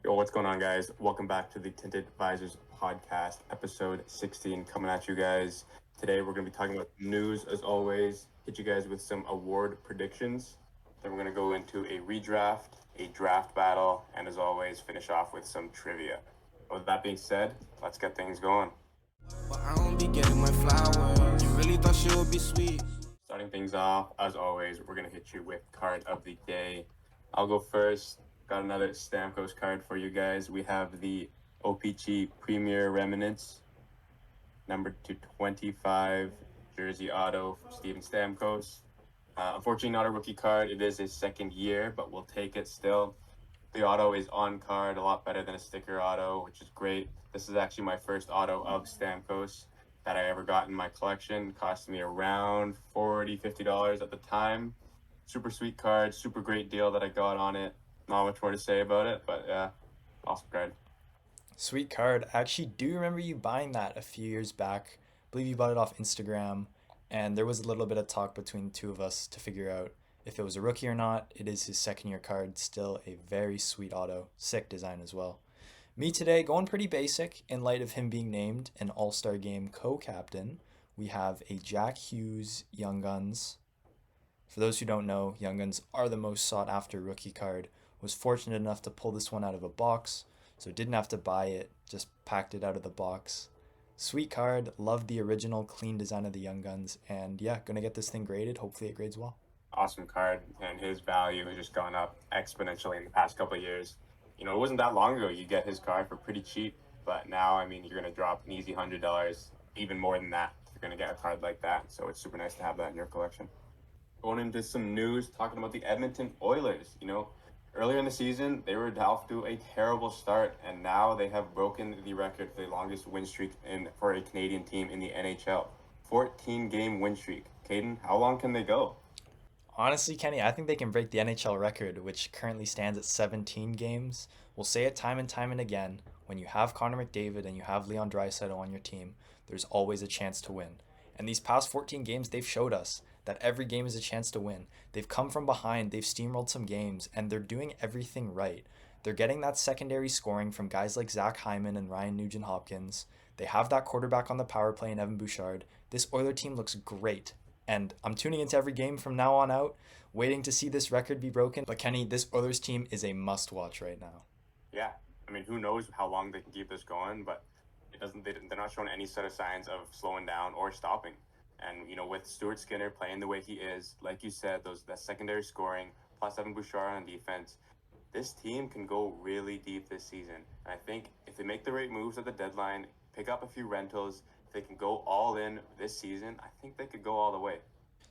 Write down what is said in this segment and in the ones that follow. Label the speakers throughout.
Speaker 1: Yo, what's going on, guys? Welcome back to the Tinted Visors podcast, episode 16, coming at you guys. Today, we're going to be talking about news, as always, hit you guys with some award predictions. Then we're going to go into a redraft, a draft battle, and as always, finish off with some trivia. With that being said, let's get things going.
Speaker 2: But I don't be getting my flowers. You really thought she would be sweet.
Speaker 1: Starting things off, as always, we're going to hit you with card of the day. I'll go first. Got another Stamkos card for you guys. We have the OPG Premier Remnants, number 225 jersey auto from Steven Stamkos. Unfortunately, not a rookie card. It is his second year, but we'll take it still. The auto is on card, a lot better than a sticker auto, which is great. This is actually my first auto of Stamkos that I ever got in my collection. It cost me around $40, $50 at the time. Super sweet card, super great deal that I got on it. Not much more to say about it, but yeah, awesome card.
Speaker 3: Sweet card. I actually do remember you buying that a few years back. I believe you bought it off Instagram, and there was a little bit of talk between the two of us to figure out if it was a rookie or not. It is his second year card, still a very sweet auto. Sick design as well. Me today, going pretty basic in light of him being named an All Star Game co captain. We have a Jack Hughes Young Guns. For those who don't know, Young Guns are the most sought after rookie card. Was fortunate enough to pull this one out of a box, so didn't have to buy it, just packed it out of the box. Sweet card, loved the original clean design of the Young Guns, and yeah, gonna get this thing graded. Hopefully it grades well.
Speaker 1: Awesome card, and his value has just gone up exponentially in the past couple of years. You know, it wasn't that long ago you get his card for pretty cheap, but now, I mean, you're going to drop an easy $100, even more than that, if you're going to get a card like that. So it's super nice to have that in your collection. Going into some news, talking about the Edmonton Oilers. You know, earlier in the season, they were off to a terrible start, and now they have broken the record for the longest win streak for a Canadian team in the NHL. 14-game win streak. Caden, how long can they go?
Speaker 3: Honestly, Kenny, I think they can break the NHL record, which currently stands at 17 games. We'll say it time and again. When you have Connor McDavid and you have Leon Draisaitl on your team, there's always a chance to win. And these past 14 games, they've showed us that every game is a chance to win. They've come from behind, they've steamrolled some games, and they're doing everything right. They're getting that secondary scoring from guys like Zach Hyman and Ryan Nugent-Hopkins. They have that quarterback on the power play in Evan Bouchard. This Oiler team looks great. And I'm tuning into every game from now on out, waiting to see this record be broken. But Kenny, this Oilers team is a must-watch right now.
Speaker 1: Yeah, I mean, who knows how long they can keep this going, but they're not showing any sort of signs of slowing down or stopping. And, you know, with Stuart Skinner playing the way he is, like you said, that secondary scoring, plus Evan Bouchard on defense, this team can go really deep this season. And I think if they make the right moves at the deadline, pick up a few rentals, if they can go all in this season, I think they could go all the way.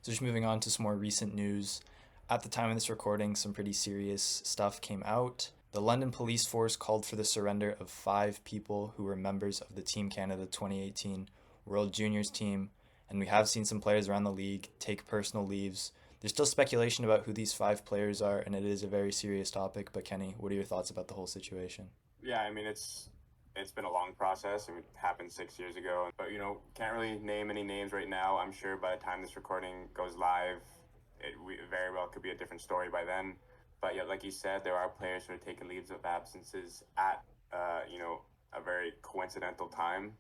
Speaker 3: So just moving on to some more recent news. At the time of this recording, some pretty serious stuff came out. The London police force called for the surrender of 5 people who were members of the Team Canada 2018 World Juniors team, and we have seen some players around the league take personal leaves. There's still speculation about who these 5 players are, and it is a very serious topic, but Kenny, what are your thoughts about the whole situation?
Speaker 1: Yeah, I mean, it's been a long process. I mean, it happened 6 years ago. But, you know, can't really name any names right now. I'm sure by the time this recording goes live, it very well could be a different story by then. But yeah, like you said, there are players who are taking leaves of absences at, you know, a very coincidental time.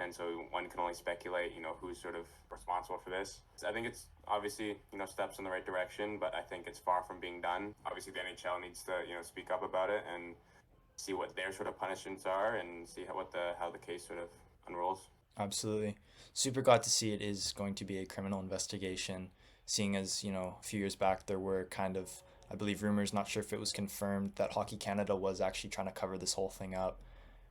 Speaker 1: And so one can only speculate, you know, who's sort of responsible for this. I think it's obviously, you know, steps in the right direction, but I think it's far from being done. Obviously, the NHL needs to, you know, speak up about it and see what their sort of punishments are and see how the case sort of unrolls.
Speaker 3: Absolutely. Super glad to see it is going to be a criminal investigation, seeing as, you know, a few years back there were kind of, I believe, rumors, not sure if it was confirmed, that Hockey Canada was actually trying to cover this whole thing up.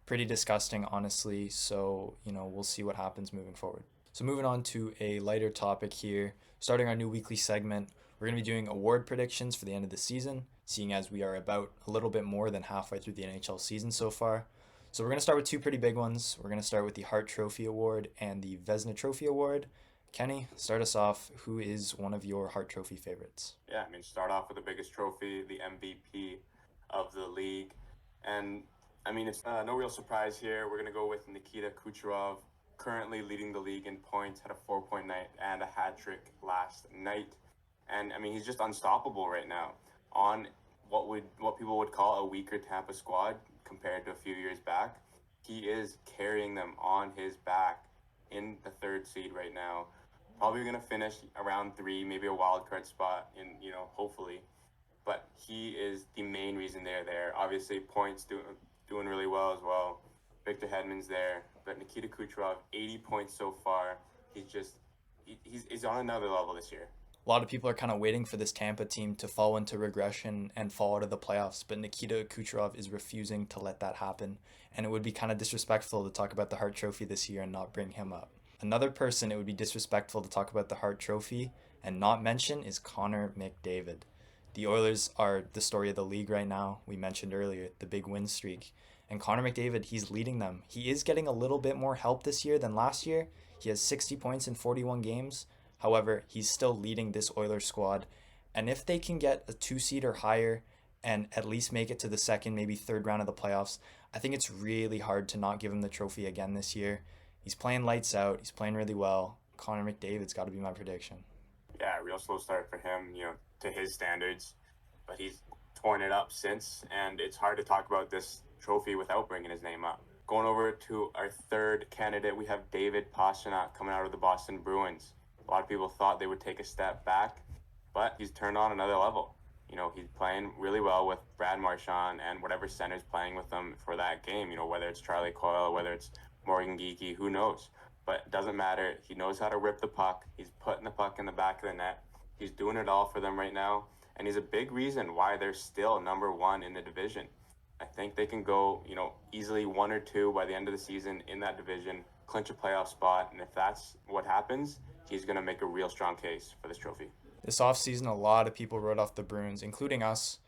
Speaker 3: Pretty disgusting, honestly, so, you know, we'll see what happens moving forward. So moving on to a lighter topic here, starting our new weekly segment, we're going to be doing award predictions for the end of the season, seeing as we are about a little bit more than halfway through the NHL season so far. So we're going to start with 2 pretty big ones. We're going to start with the Hart Trophy Award and the Vezina Trophy Award. Kenny, start us off. Who is one of your Hart Trophy favorites?
Speaker 1: Yeah, I mean, start off with the biggest trophy, the MVP of the league. And, I mean, it's no real surprise here. We're going to go with Nikita Kucherov, currently leading the league in points, had a 4-point night and a hat trick last night. And, I mean, he's just unstoppable right now on what people would call a weaker Tampa squad. compared to a few years back. He is carrying them on his back in the 3rd seed right now. Probably going to finish around 3, maybe a wild card spot in, hopefully. But he is the main reason they're there. Obviously, points doing really well as well. Victor Hedman's there, but Nikita Kucherov, 80 points so far. He's on another level this year.
Speaker 3: A lot of people are kind of waiting for this Tampa team to fall into regression and fall out of the playoffs, but Nikita Kucherov is refusing to let that happen, and it would be kind of disrespectful to talk about the Hart Trophy this year and not bring him up. Another person it would be disrespectful to talk about the Hart Trophy and not mention is Connor McDavid. The Oilers are the story of the league right now. We mentioned earlier the big win streak. And Connor McDavid, he's leading them. He is getting a little bit more help this year than last year. He has 60 points in 41 games. However, he's still leading this Oilers squad. And if they can get a 2 seed or higher and at least make it to the 2nd, maybe 3rd round of the playoffs, I think it's really hard to not give him the trophy again this year. He's playing lights out. He's playing really well. Connor McDavid's got to be my prediction.
Speaker 1: Yeah, real slow start for him, to his standards. But he's torn it up since, and it's hard to talk about this trophy without bringing his name up. Going over to our 3rd candidate, we have David Pastrnak coming out of the Boston Bruins. A lot of people thought they would take a step back, but he's turned on another level. He's playing really well with Brad Marchand and whatever center's playing with them for that game, whether it's Charlie Coyle, whether it's Morgan Geekie, who knows. But it doesn't matter. He knows how to rip the puck. He's putting the puck in the back of the net. He's doing it all for them right now. And he's a big reason why they're still number 1 in the division. I think they can go, easily 1 or 2 by the end of the season in that division, clinch a playoff spot. And if that's what happens, he's going to make a real strong case for this trophy.
Speaker 3: This offseason, a lot of people wrote off the Bruins, including us,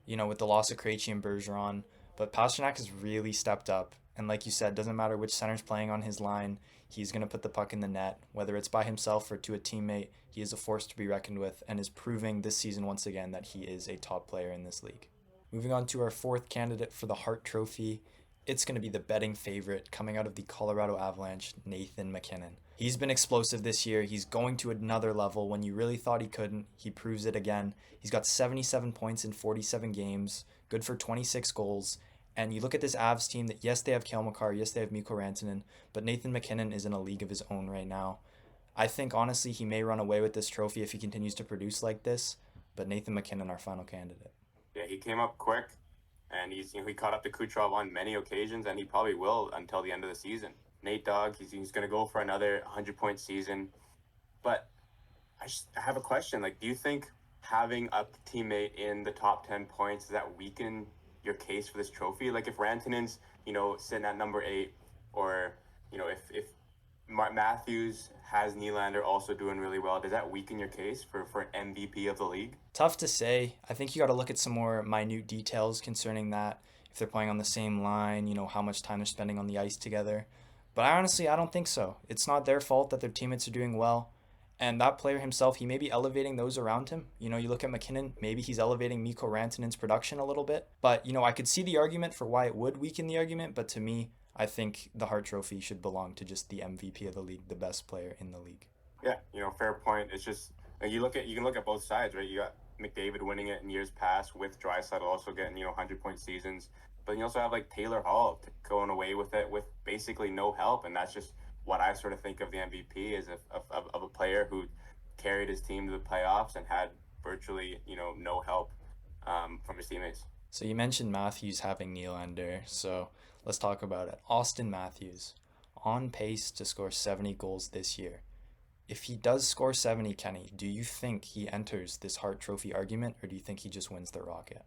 Speaker 3: with the loss of Krejci and Bergeron. But Pastrnak has really stepped up. And like you said, doesn't matter which center's playing on his line, he's going to put the puck in the net. Whether it's by himself or to a teammate, he is a force to be reckoned with and is proving this season once again that he is a top player in this league. Moving on to our 4th candidate for the Hart Trophy, it's going to be the betting favorite coming out of the Colorado Avalanche, Nathan MacKinnon. He's been explosive this year. He's going to another level. When you really thought he couldn't, he proves it again. He's got 77 points in 47 games, good for 26 goals. And you look at this Avs team that, yes, they have Cale Makar, yes, they have Mikko Rantanen, but Nathan MacKinnon is in a league of his own right now. I think, honestly, he may run away with this trophy if he continues to produce like this, but Nathan MacKinnon, our final candidate.
Speaker 1: Yeah, he came up quick, and he caught up to Kucherov on many occasions, and he probably will until the end of the season. Nate Dogg, he's going to go for another 100-point season. But I have a question. Do you think having a teammate in the top 10 points, does that weaken your case for this trophy? If Rantanen's, sitting at number 8, or, if Matthews has Nylander also doing really well, does that weaken your case for MVP of the league?
Speaker 3: Tough to say. I think you got to look at some more minute details concerning that. If they're playing on the same line, how much time they're spending on the ice together. But I don't think so. It's not their fault that their teammates are doing well. And that player himself, he may be elevating those around him. You look at MacKinnon, maybe he's elevating Mikko Rantanen's production a little bit. But, I could see the argument for why it would weaken the argument. But to me, I think the Hart Trophy should belong to just the MVP of the league, the best player in the league.
Speaker 1: Yeah, fair point. It's just, you can look at both sides, right? You got McDavid winning it in years past with Draisaitl also getting, 100-point seasons. But you also have Taylor Hall going away with it with basically no help. And that's just what I sort of think of the MVP is of a player who carried his team to the playoffs and had virtually, no help from his teammates.
Speaker 3: So you mentioned Matthews having Nylander, so let's talk about it. Austin Matthews, on pace to score 70 goals this year. If he does score 70, Kenny, do you think he enters this Hart Trophy argument, or do you think he just wins the Rocket?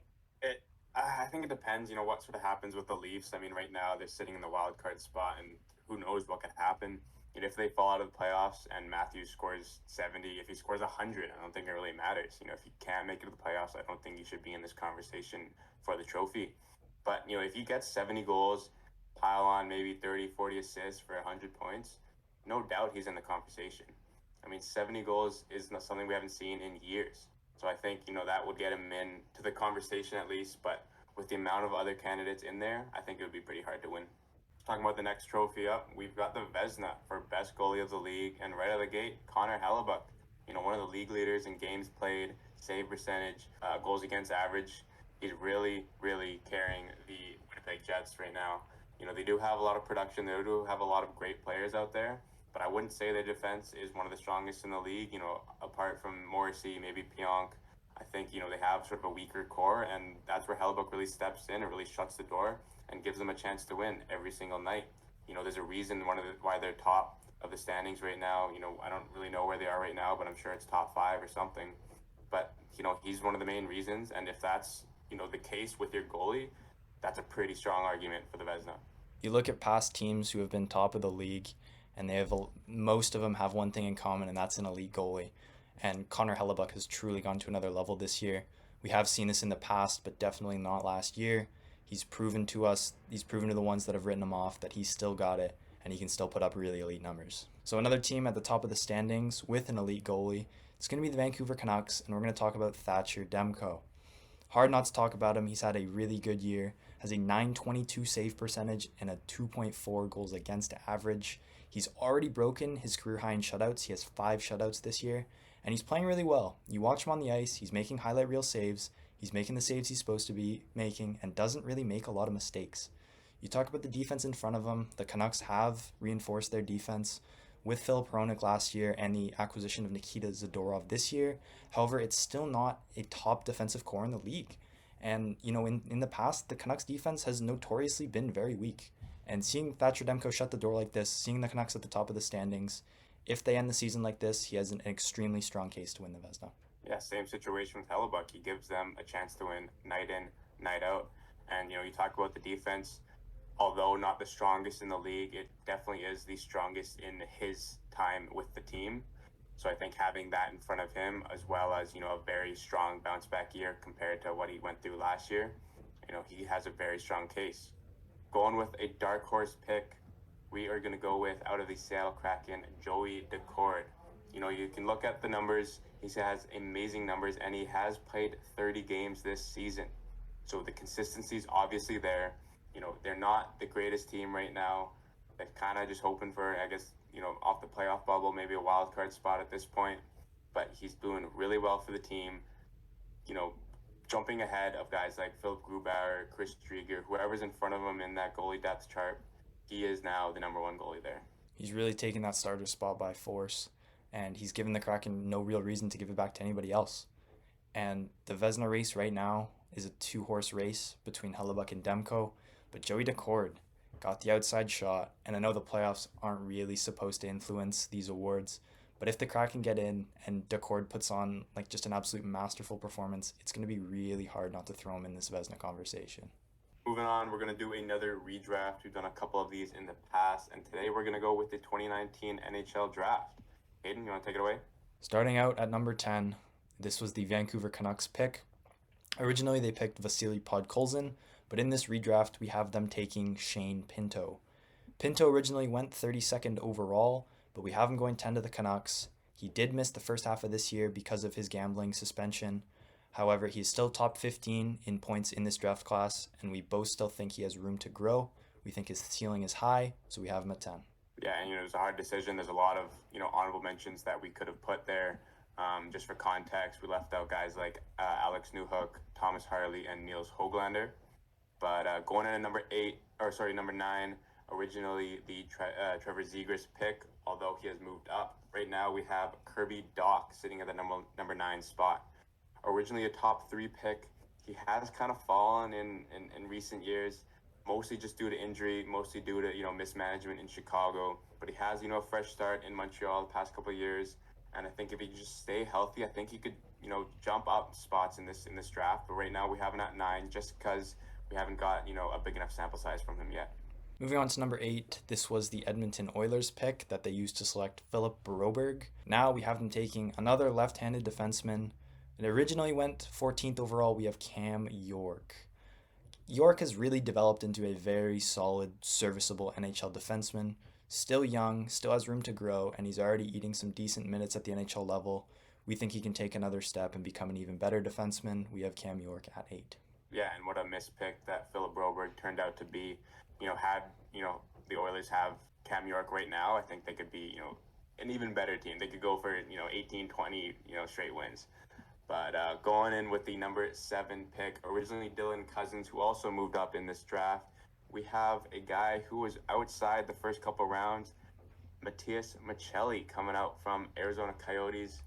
Speaker 1: I think it depends, what sort of happens with the Leafs. Right now they're sitting in the wild card spot, and who knows what could happen. If they fall out of the playoffs and Matthews scores 70, if he scores 100, I don't think it really matters. If he can't make it to the playoffs, I don't think he should be in this conversation for the trophy. But, if he gets 70 goals, pile on maybe 30, 40 assists for 100 points, no doubt he's in the conversation. 70 goals is not something we haven't seen in years. So I think, that would get him in to the conversation at least. But with the amount of other candidates in there, I think it would be pretty hard to win. Talking about the next trophy up, we've got the Vezina for best goalie of the league. And right out of the gate, Connor Hellebuyck, one of the league leaders in games played, save percentage, goals against average. He's really, really carrying the Winnipeg Winnipeg Jets right now. They do have a lot of production. They do have a lot of great players out there, but I wouldn't say their defense is one of the strongest in the league. Apart from Morrissey, maybe Pionk, I think, they have sort of a weaker core, and that's where Hellebuck really steps in and really shuts the door and gives them a chance to win every single night. There's a reason why they're top of the standings right now. I don't really know where they are right now, but I'm sure it's top 5 or something. But, he's one of the main reasons, and if that's, the case with your goalie, that's a pretty strong argument for the Vezina.
Speaker 3: You look at past teams who have been top of the league, and most of them have one thing in common, and that's an elite goalie. And Connor Hellebuck has truly gone to another level this year. We have seen this in the past, but definitely not last year. He's proven to us, he's proven to the ones that have written him off that he's still got it, and he can still put up really elite numbers. So another team at the top of the standings with an elite goalie, it's going to be the Vancouver Canucks, and we're going to talk about Thatcher Demko. Hard not to talk about him. He's had a really good year, has a .922 save percentage and a 2.4 goals against average. He's already broken his career high in shutouts. He has 5 shutouts this year, and he's playing really well. You watch him on the ice, he's making highlight reel saves, he's making the saves he's supposed to be making, and doesn't really make a lot of mistakes. You talk about the defense in front of him. The Canucks have reinforced their defense with Filip Hronek last year and the acquisition of Nikita Zadorov this year. However, it's still not a top defensive core in the league. And, in the past, the Canucks defense has notoriously been very weak. And seeing Thatcher Demko shut the door like this, seeing the Canucks at the top of the standings, if they end the season like this, he has an extremely strong case to win the Vezina.
Speaker 1: Yeah, same situation with Hellebuck. He gives them a chance to win night in, night out. And, you talk about the defense. Although not the strongest in the league, it definitely is the strongest in his time with the team. So I think having that in front of him, as well as, a very strong bounce back year compared to what he went through last year, he has a very strong case. Going with a dark horse pick, we are going to go with, out of the Seattle Kraken, Joey Daccord. You can look at the numbers. He has amazing numbers, and he has played 30 games this season. So the consistency is obviously there. They're not the greatest team right now. They're kind of just hoping for, I guess, off the playoff bubble, maybe a wild card spot at this point. But he's doing really well for the team. Jumping ahead of guys like Philip Grubauer, Chris Drieger, whoever's in front of him in that goalie depth chart, he is now the number 1 goalie there.
Speaker 3: He's really taken that starter spot by force, and he's given the Kraken no real reason to give it back to anybody else. And the Vezina race right now is a 2-horse race between Hellebuck and Demko. But Joey Daccord got the outside shot, and I know the playoffs aren't really supposed to influence these awards, but if the Kraken get in and Daccord puts on just an absolute masterful performance, it's going to be really hard not to throw him in this Vezina conversation.
Speaker 1: Moving on, we're going to do another redraft. We've done a couple of these in the past, and today we're going to go with the 2019 NHL Draft. Hayden, you want to take it away?
Speaker 3: Starting out at number 10, this was the Vancouver Canucks pick. Originally, they picked Vasily Podkolzin, but in this redraft, we have them taking Shane Pinto. Pinto originally went 32nd overall, but we have him going 10 to the Canucks. He did miss the first half of this year because of his gambling suspension. However, he's still top 15 in points in this draft class, and we both still think he has room to grow. We think his ceiling is high, so we have him at 10.
Speaker 1: Yeah, and it was a hard decision. There's a lot of honorable mentions that we could have put there. Just for context, we left out guys like Alex Newhook, Thomas Harley, and Niels Höglander. But going in at number 9, originally the Trevor Zegras pick, although he has moved up. Right now we have Kirby Dach sitting at the number 9 spot. Originally a top 3 pick, he has kind of fallen in recent years, mostly just due to injury, mostly due to mismanagement in Chicago. But he has a fresh start in Montreal the past couple of years, and I think if he just stay healthy, I think he could jump up spots in this draft. But right now we have him at 9, just because we haven't got a big enough sample size from him yet.
Speaker 3: Moving on to number 8, this was the Edmonton Oilers pick that they used to select Philip Broberg. Now we have them taking another left-handed defenseman. It originally went 14th overall. We have Cam York. York has really developed into a very solid, serviceable NHL defenseman. Still young, still has room to grow, and he's already eating some decent minutes at the NHL level. We think he can take another step and become an even better defenseman. We have Cam York at 8.
Speaker 1: Yeah, and what a mispick that Philip Broberg turned out to be. Had the Oilers have Cam York right now, I think they could be an even better team. They could go for 18, 20 straight wins. But going in with the number 7 pick, originally Dylan Cousins, who also moved up in this draft, we have a guy who was outside the first couple rounds, Matias Michelli, coming out from Arizona Coyotes.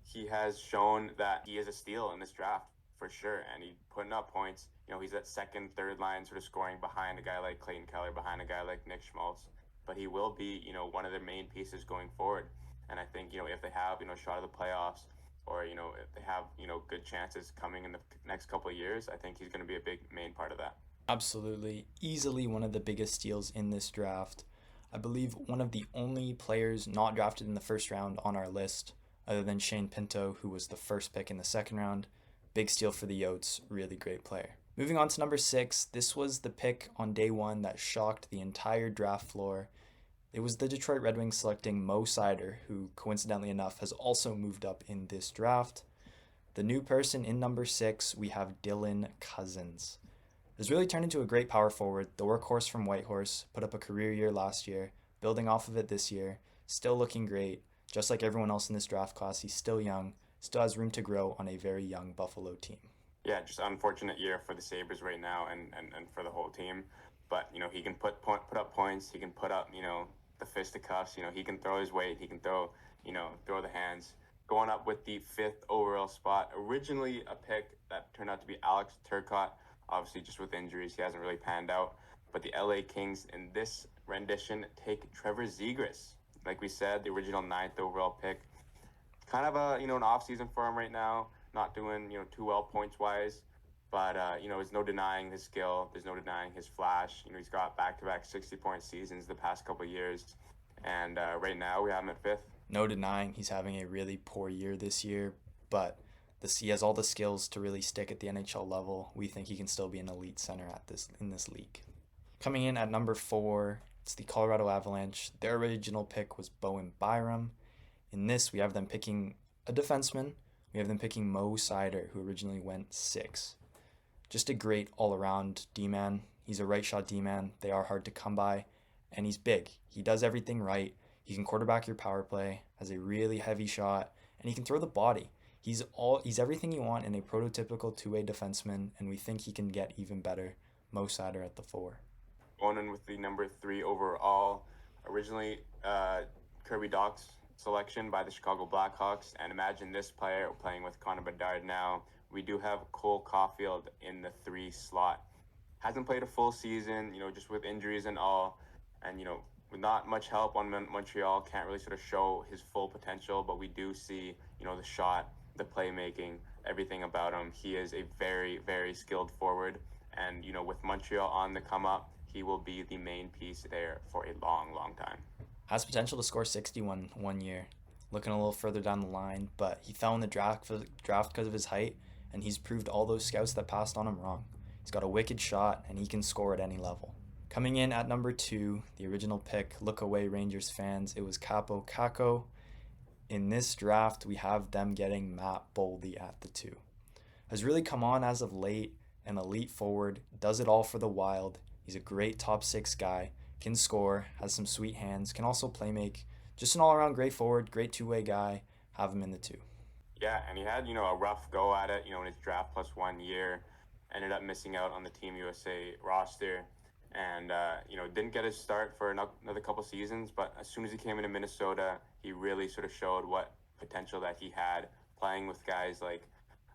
Speaker 1: He has shown that he is a steal in this draft for sure, and he's putting up points. He's that second, third line sort of scoring behind a guy like Clayton Keller, behind a guy like Nick Schmaltz. But he will be, one of their main pieces going forward. And I think, if they have, a shot of the playoffs, or, if they have, good chances coming in the next couple of years, I think he's going to be a big main part of that.
Speaker 3: Absolutely. Easily one of the biggest steals in this draft. I believe one of the only players not drafted in the first round on our list, other than Shane Pinto, who was the first pick in the second round. Big steal for the Yotes. Really great player. Moving on to number 6, this was the pick on day 1 that shocked the entire draft floor. It was the Detroit Red Wings selecting Mo Seider, who coincidentally enough has also moved up in this draft. The new person in number 6, we have Dylan Cousins. Has really turned into a great power forward. The workhorse from Whitehorse put up a career year last year, building off of it this year, still looking great. Just like everyone else in this draft class, he's still young, still has room to grow on a very young Buffalo team.
Speaker 1: Yeah, just unfortunate year for the Sabres right now and for the whole team. But, he can put up points. He can put up, the fisticuffs. He can throw his weight. He can throw the hands. Going up with the 5th overall spot. Originally a pick that turned out to be Alex Turcotte. Obviously, just with injuries, he hasn't really panned out. But the LA Kings in this rendition take Trevor Zegras. Like we said, the original 9th overall pick. Kind of an off-season for him right now. Not doing, too well points-wise. But, there's no denying his skill. There's no denying his flash. He's got back-to-back 60-point seasons the past couple of years. And right now, we have him at 5th.
Speaker 3: No denying he's having a really poor year this year, but he has all the skills to really stick at the NHL level. We think he can still be an elite center in this league. Coming in at number 4, it's the Colorado Avalanche. Their original pick was Bowen Byram. In this, we have them picking a defenseman. We have them picking Mo Seider, who originally went 6. Just a great all-around D-man. He's a right-shot D-man. They are hard to come by, and he's big. He does everything right. He can quarterback your power play, has a really heavy shot, and he can throw the body. He's everything you want in a prototypical two-way defenseman, and we think he can get even better. Mo Seider at the 4.
Speaker 1: Going in with the number 3 overall, originally Kirby Dach's selection by the Chicago Blackhawks, and imagine this player playing with Connor Bedard now. We do have Cole Caulfield in the 3 slot. Hasn't played a full season, just with injuries and all, and with not much help on Montreal, can't really sort of show his full potential, but we do see, the shot, the playmaking, everything about him. He is a very, very skilled forward, and, with Montreal on the come up, he will be the main piece there for a long, long time.
Speaker 3: Has potential to score 61 one year. Looking a little further down the line, but he fell in the draft because of his height, and he's proved all those scouts that passed on him wrong. He's got a wicked shot, and he can score at any level. Coming in at number 2, the original pick, look away Rangers fans, it was Capo Caco. In this draft, we have them getting Matt Boldy at the 2. Has really come on as of late, an elite forward, does it all for the Wild. He's a great top 6 guy, can score, has some sweet hands, can also play make. Just an all-around great forward, great two-way guy. Have him in the 2.
Speaker 1: Yeah, and he had, a rough go at it, in his draft plus 1 year. Ended up missing out on the Team USA roster. And, didn't get his start for another couple seasons. But as soon as he came into Minnesota, he really sort of showed what potential that he had. Playing with guys like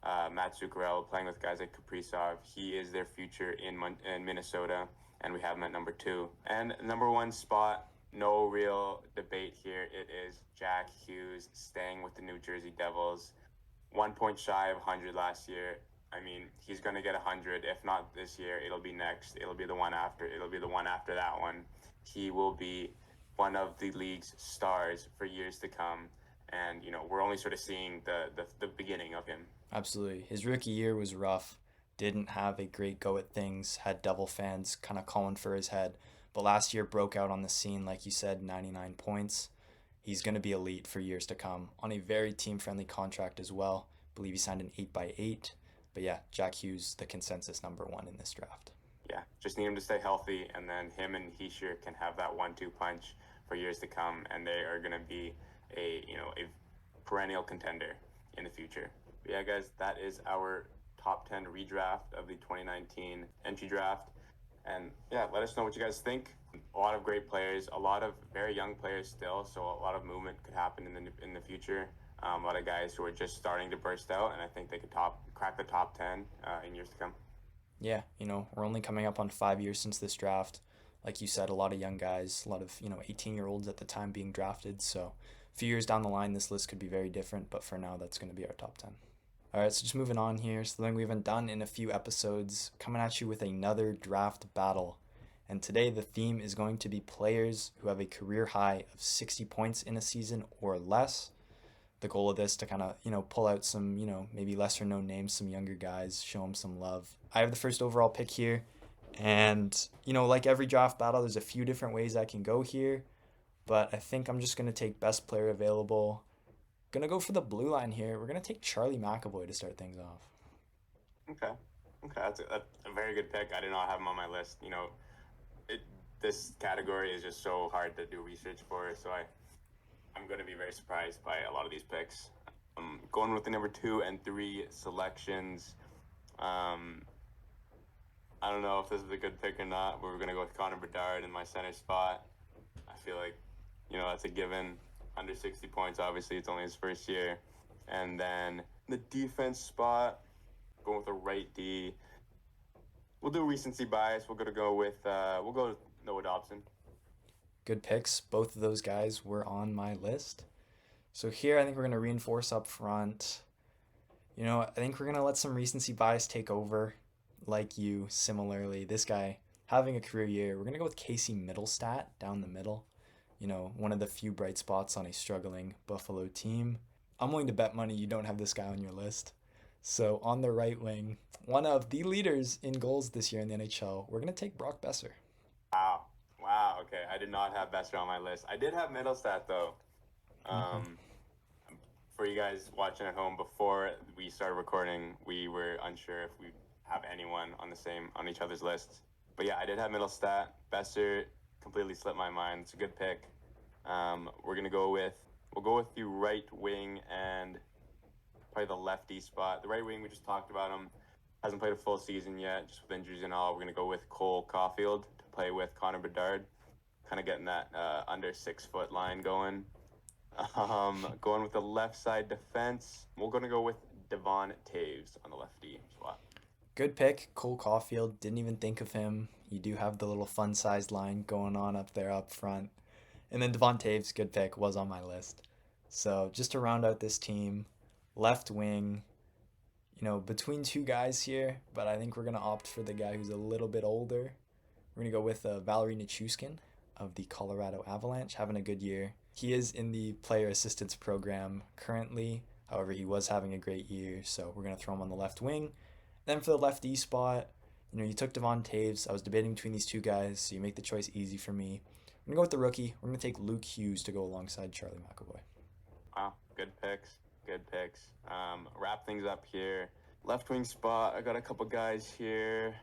Speaker 1: Matt Zuccarello, playing with guys like Kaprizov. He is their future in Minnesota. And we have him at number 2. And number 1 spot, no real debate here. It is Jack Hughes staying with the New Jersey Devils. 1 point shy of 100 last year. I mean, he's going to get 100. If not this year, it'll be next. It'll be the one after. It'll be the one after that one. He will be one of the league's stars for years to come. And, we're only sort of seeing the beginning of him.
Speaker 3: Absolutely. His rookie year was rough. Didn't have a great go at things. Had Devil fans kind of calling for his head. But last year broke out on the scene, like you said, 99 points. He's going to be elite for years to come on a very team-friendly contract as well. I believe he signed an 8x8. But yeah, Jack Hughes, the consensus number 1 in this draft.
Speaker 1: Yeah, just need him to stay healthy, and then him and Hischier can have that 1-2 punch for years to come, and they are going to be a perennial contender in the future. But yeah, guys, that is our top 10 redraft of the 2019 entry draft. And yeah, let us know what you guys think. A lot of great players, a lot of very young players still, so a lot of movement could happen in the future. A lot of guys who are just starting to burst out, and I think they could crack the top 10 in years to come.
Speaker 3: Yeah, we're only coming up on 5 years since this draft. Like you said, a lot of young guys, a lot of 18-year-olds at the time being drafted. So a few years down the line, this list could be very different. But for now, that's going to be our top 10. All right, so just moving on here. Something we haven't done in a few episodes, coming at you with another draft battle. And today the theme is going to be players who have a career high of 60 points in a season or less. The goal of this to kind of, pull out some, maybe lesser known names, some younger guys, show them some love. I have the first overall pick here. And, like every draft battle, there's a few different ways I can go here. But I think I'm just going to take best player available. Gonna go for the blue line here. We're gonna take Charlie McAvoy to start things off.
Speaker 1: Okay. Okay, that's a very good pick. I did not have him on my list. This category is just so hard to do research for, so I'm going to be very surprised by a lot of these picks. Going with the number 2 and 3 selections. I don't know if this is a good pick or not, but we're going to go with Connor Bedard in my center spot. I feel like, that's a given. Under 60 points, obviously, it's only his first year. And then the defense spot, going with a right D. We'll do recency bias. We'll go with Noah Dobson.
Speaker 3: Good picks. Both of those guys were on my list. So here I think we're going to reinforce up front. I think we're going to let some recency bias take over. Like you, similarly, this guy having a career year. We're going to go with Casey Middlestat down the middle. One of the few bright spots on a struggling Buffalo team. I'm willing to bet money you don't have this guy on your list. So on the right wing, one of the leaders in goals this year in the NHL, we're going to take Brock Besser.
Speaker 1: Wow. Okay, I did not have Besser on my list. I did have Middlestat, though. For you guys watching at home, before we started recording, we were unsure if we have anyone on each other's lists. But yeah, I did have Middlestat. Besser completely slipped my mind. It's a good pick. We'll go with the right wing and probably the lefty spot. The right wing, we just talked about him. Hasn't played a full season yet, just with injuries and all. We're going to go with Cole Caulfield to play with Connor Bedard. Kind of getting that under 6 foot line going. Going with the left side defense, we're going to go with Devon Taves on the lefty spot.
Speaker 3: Good pick, Cole Caulfield. Didn't even think of him. You do have the little fun-sized line going on up there up front. And then Devon Taves, good pick, was on my list. So just to round out this team, left wing, between two guys here, but I think we're going to opt for the guy who's a little bit older. We're going to go with Valerie Nichushkin of the Colorado Avalanche, having a good year. He is in the player assistance program currently. However, he was having a great year, so we're going to throw him on the left wing. Then for the lefty spot, you took Devon Taves. I was debating between these two guys, so you make the choice easy for me. I'm going to go with the rookie. We're going to take Luke Hughes to go alongside Charlie McAvoy.
Speaker 1: Wow, good picks. Wrap things up here. Left wing spot, I got a couple guys here.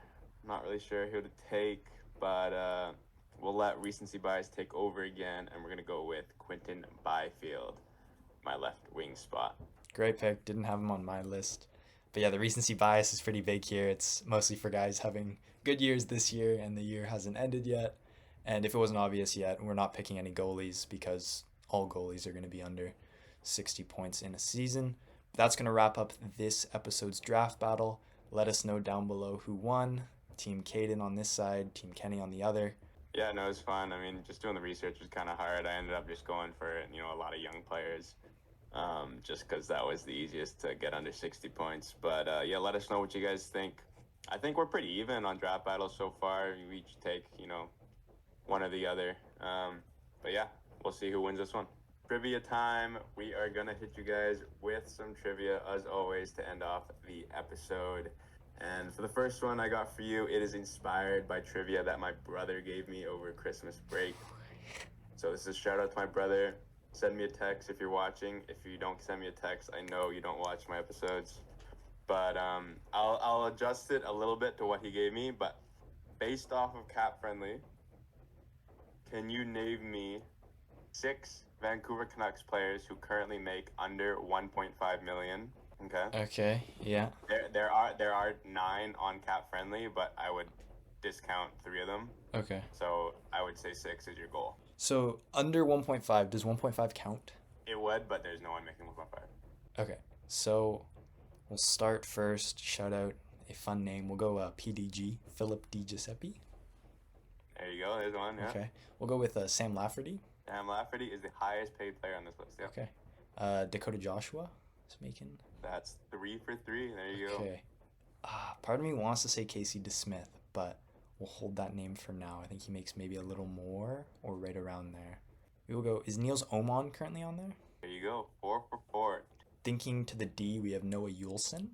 Speaker 1: I'm not really sure who to take, but we'll let recency bias take over again, and we're going to go with Quinton Byfield, my left wing spot.
Speaker 3: Great pick. Didn't have him on my list. But yeah, the recency bias is pretty big here. It's mostly for guys having good years this year, and the year hasn't ended yet. And if it wasn't obvious yet, we're not picking any goalies because all goalies are going to be under 60 points in a season. That's going to wrap up this episode's draft battle. Let us know down below who won. Team Caden on this side, Team Kenny on the other.
Speaker 1: Yeah, no, it was fun. I mean, just doing the research was kind of hard. I ended up just going for, a lot of young players, just because that was the easiest to get under 60 points. But, yeah, let us know what you guys think. I think we're pretty even on draft battles so far. We each take, one or the other. But, yeah, we'll see who wins this one. Trivia time. We are going to hit you guys with some trivia, as always, to end off the episode. And for the first one I got for you, it is inspired by trivia that my brother gave me over Christmas break. So this is a shout out to my brother. Send me a text if you're watching. If you don't send me a text, I know you don't watch my episodes. But I'll adjust it a little bit to what he gave me. But based off of Cap Friendly, can you name me 6 Vancouver Canucks players who currently make under 1.5 million? Okay.
Speaker 3: Okay, yeah.
Speaker 1: There are 9 on Cap Friendly, but I would discount 3 of them.
Speaker 3: Okay.
Speaker 1: So I would say 6 is your goal.
Speaker 3: So under 1.5, does 1.5 count?
Speaker 1: It would, but there's no one making 1.5.
Speaker 3: Okay. So we'll start first. Shout out a fun name. We'll go PDG, Philip Di Giuseppe.
Speaker 1: There you go. There's one. Yeah.
Speaker 3: Okay. We'll go with Sam Lafferty.
Speaker 1: Sam Lafferty is the highest paid player on this list. Yeah.
Speaker 3: Okay. Dakota Joshua is making.
Speaker 1: That's 3 for 3. There you go.
Speaker 3: Okay. Part of me wants to say Casey DeSmith, but we'll hold that name for now. I think he makes maybe a little more or right around there. We will go. Is Niels Oman currently on there?
Speaker 1: There you go. 4 for 4.
Speaker 3: Thinking to the D, we have Noah Yulson.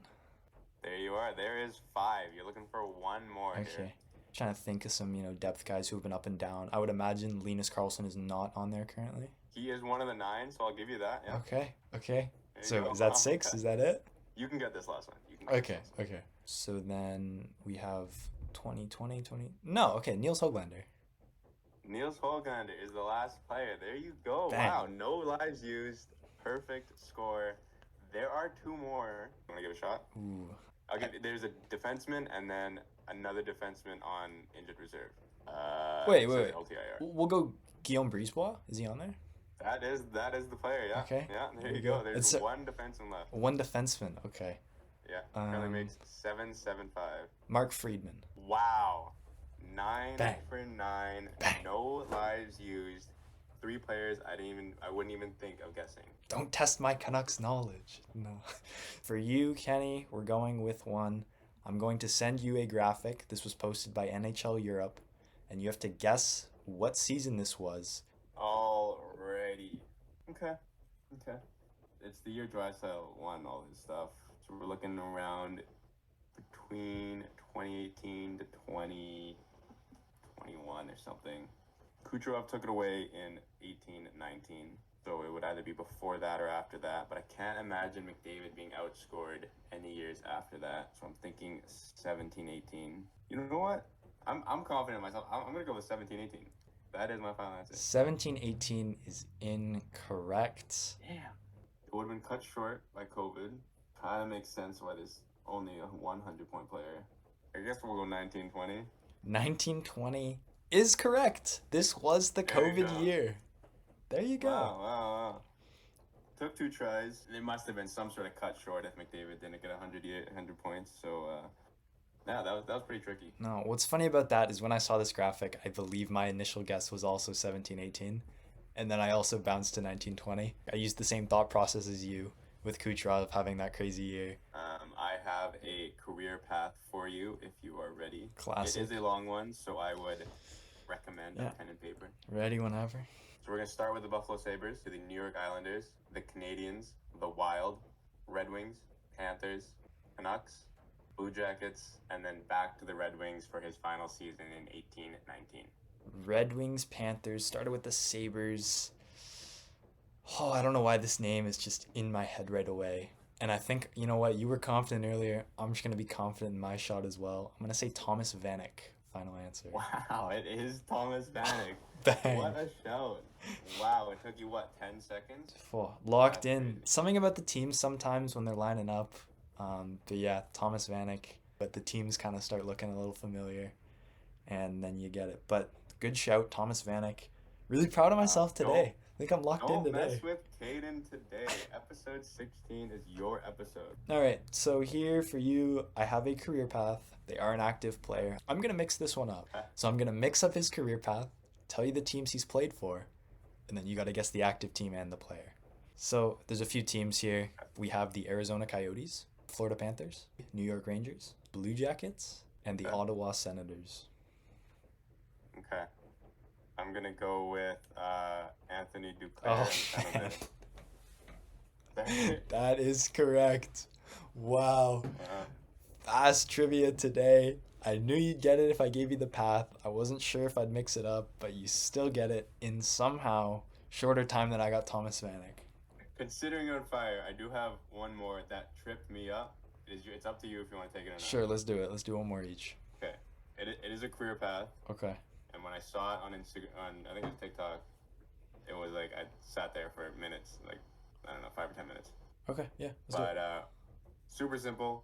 Speaker 1: There you are. There is 5. You're looking for one more
Speaker 3: Okay.
Speaker 1: here.
Speaker 3: Trying to think of some, depth guys who have been up and down. I would imagine Linus Carlson is not on there currently.
Speaker 1: He is one of the 9, so I'll give you that. Yeah.
Speaker 3: Okay.
Speaker 1: There you
Speaker 3: So
Speaker 1: go.
Speaker 3: is that 6?
Speaker 1: Okay.
Speaker 3: Is that it?
Speaker 1: You can get this last one. You can get this last one.
Speaker 3: Okay. So then we have 2020. No, okay, Niels Hoglander.
Speaker 1: Niels Holgander is the last player. There you go.
Speaker 3: Bang.
Speaker 1: Wow. No lives used. Perfect score. There are 2 more. You want to give it a shot?
Speaker 3: Ooh.
Speaker 1: There's a defenseman and then another defenseman on injured reserve.
Speaker 3: Wait.
Speaker 1: LTIR.
Speaker 3: We'll go Guillaume Brisebois. Is he on there?
Speaker 1: That is the player. Yeah.
Speaker 3: Okay.
Speaker 1: Yeah. There you go. There's
Speaker 3: It's
Speaker 1: one defenseman left.
Speaker 3: One defenseman. Okay.
Speaker 1: Yeah. Currently makes 7.75.
Speaker 3: Mark Friedman.
Speaker 1: Wow. 9
Speaker 3: Bang.
Speaker 1: for 9.
Speaker 3: Bang.
Speaker 1: No lives used. 3 players. I wouldn't even think of guessing.
Speaker 3: Don't test my Canucks knowledge. No. For you, Kenny, we're going with one. I'm going to send you a graphic. This was posted by NHL Europe, and you have to guess what season this was.
Speaker 1: Alrighty. Okay. It's the year Drysdale won all his stuff. So we're looking around between 2018 to 2021 or something. Kucherov took it away in 18-19. So it would either be before that or after that. But I can't imagine McDavid being outscored any years after that. So I'm thinking 17-18. You know what? I'm confident in myself. I'm going to go with 17-18. That is my final answer.
Speaker 3: 17-18 is incorrect.
Speaker 1: Damn. It would have been cut short by COVID. Kind of makes sense why there's only a 100-point player. I guess we'll go 19-20.
Speaker 3: 1920 is correct. This was the
Speaker 1: There you
Speaker 3: COVID
Speaker 1: go.
Speaker 3: year. There you go.
Speaker 1: Wow. Took 2 tries. There must have been some sort of cut short if McDavid didn't get 100 points. So, yeah, that was pretty tricky.
Speaker 3: No, what's funny about that is when I saw this graphic, I believe my initial guess was also 17-18. And then I also bounced to 1920. I used the same thought process as you with Kucherov having that crazy year.
Speaker 1: I have a career path for you if you are ready.
Speaker 3: Classic.
Speaker 1: It is a long one, so I would recommend a pen and paper.
Speaker 3: Ready whenever.
Speaker 1: So we're going to start with the Buffalo Sabres, to the New York Islanders, the Canadiens, the Wild, Red Wings, Panthers, Canucks, Blue Jackets, and then back to the Red Wings for his final season in 18-19.
Speaker 3: Red Wings, Panthers, started with the Sabres. Oh, I don't know why this name is just in my head right away. And I think, you know what, you were confident earlier. I'm just going to be confident in my shot as well. I'm going to say Thomas Vanek. Final answer.
Speaker 1: Wow, it is Thomas Vanek.
Speaker 3: Bang.
Speaker 1: What a shout. Wow, it took you, 10 seconds?
Speaker 3: Oh, locked
Speaker 1: That's
Speaker 3: in.
Speaker 1: crazy.
Speaker 3: Something about the teams sometimes when they're lining up. But yeah, Thomas Vanek. But the teams kind of start looking a little familiar. And then you get it. But good shout, Thomas Vanek. Really proud of myself today. I think I'm locked in
Speaker 1: Don't mess
Speaker 3: today.
Speaker 1: with Caden today. Episode 16 is your episode.
Speaker 3: All right, so here for you, I have a career path. They are an active player. I'm going to mix this one up. So I'm going to mix up his career path, tell you the teams he's played for, and then you got to guess the active team and the player. So there's a few teams here. We have the Arizona Coyotes, Florida Panthers, New York Rangers, Blue Jackets, and the Ottawa Senators.
Speaker 1: Okay. I'm going to go with Anthony Duclair.
Speaker 3: Oh,
Speaker 1: and San Jose.
Speaker 3: that is correct. Wow.
Speaker 1: Uh,
Speaker 3: Fast trivia today. I knew you'd get it if I gave you the path. I wasn't sure if I'd mix it up, but you still get it in somehow shorter time than I got Thomas Vanek.
Speaker 1: Considering you're on fire, I do have one more that tripped me up. It's up to you if you want to take it or not.
Speaker 3: Sure, let's do it. Let's do one more each.
Speaker 1: Okay. It is a career path.
Speaker 3: Okay.
Speaker 1: And when I saw it on Instagram, I think it was TikTok, it was like I sat there for minutes, like, I don't know, 5 or 10 minutes.
Speaker 3: Okay, yeah, let's do it.
Speaker 1: But super simple.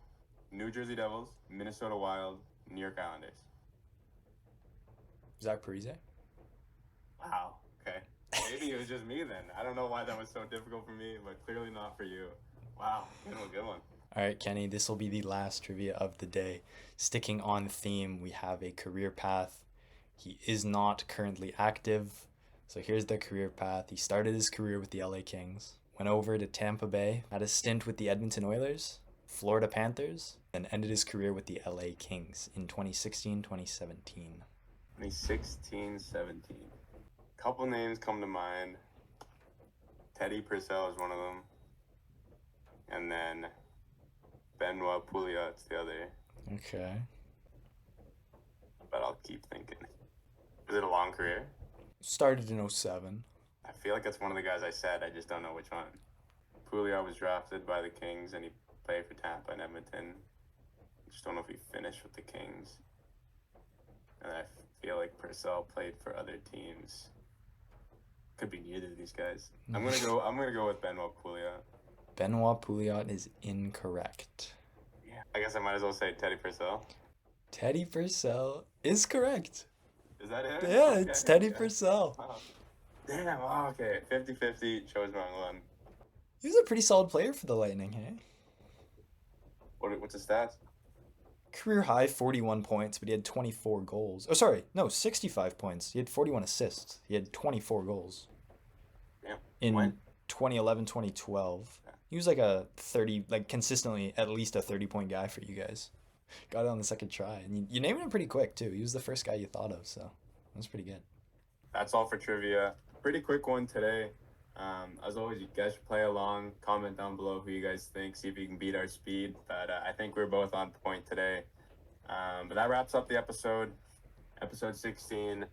Speaker 1: New Jersey Devils, Minnesota Wild, New York Islanders.
Speaker 3: Zach Parise?
Speaker 1: Wow. Okay. Maybe it was just me then. I don't know why that was so difficult for me, but clearly not for you. Wow. Good one.
Speaker 3: All right, Kenny, this will be the last trivia of the day. Sticking on theme, we have a career path. He is not currently active. So here's the career path. He started his career with the LA Kings, went over to Tampa Bay, had a stint with the Edmonton Oilers, Florida Panthers, and ended his career with the LA Kings in 2016-2017.
Speaker 1: 2016-17. Couple names come to mind. Teddy Purcell is one of them. And then Benoit Pouliot's the other.
Speaker 3: Okay.
Speaker 1: But I'll keep thinking. Is it a long career?
Speaker 3: Started in 07.
Speaker 1: I feel like it's one of the guys I said. I just don't know which one. Pouliot was drafted by the Kings, and he played for Tampa and Edmonton. I just don't know if he finished with the Kings. And I feel like Purcell played for other teams. Could be neither of these guys. I'm gonna go with Benoit Pouliot.
Speaker 3: Benoit Pouliot is incorrect.
Speaker 1: Yeah. I guess I might as well say Teddy Purcell.
Speaker 3: Teddy Purcell is correct.
Speaker 1: Is that it?
Speaker 3: Yeah,
Speaker 1: Okay,
Speaker 3: it's Teddy
Speaker 1: okay.
Speaker 3: Purcell.
Speaker 1: Wow. Damn, wow, okay. 50-50, chose wrong one.
Speaker 3: He was a pretty solid player for the Lightning, hey?
Speaker 1: What's his stats?
Speaker 3: Career high 41 points, but he had 24 goals. Oh, sorry, no, 65 points. He had 41 assists. He had 24 goals.
Speaker 1: Damn.
Speaker 3: In
Speaker 1: When?
Speaker 3: 2011, 2012. He was like a 30, like consistently at least a 30-point guy for you guys. Got it on the second try. And you named him pretty quick, too. He was the first guy you thought of, so that was pretty good.
Speaker 1: That's all for trivia. Pretty quick one today. As always, you guys should play along. Comment down below who you guys think. See if you can beat our speed. But I think we're both on point today. But that wraps up the episode 16.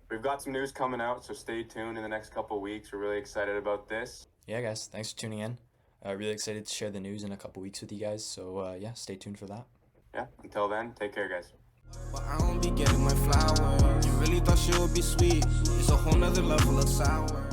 Speaker 1: We've got some news coming out, so stay tuned in the next couple of weeks. We're really excited about this.
Speaker 3: Yeah, guys, thanks for tuning in. Really excited to share the news in a couple weeks with you guys. So, yeah, stay tuned for that.
Speaker 1: Yeah, until then, take care, guys.
Speaker 2: But I don't be getting my flowers. You really thought she would be sweet. It's a whole nother level of sour.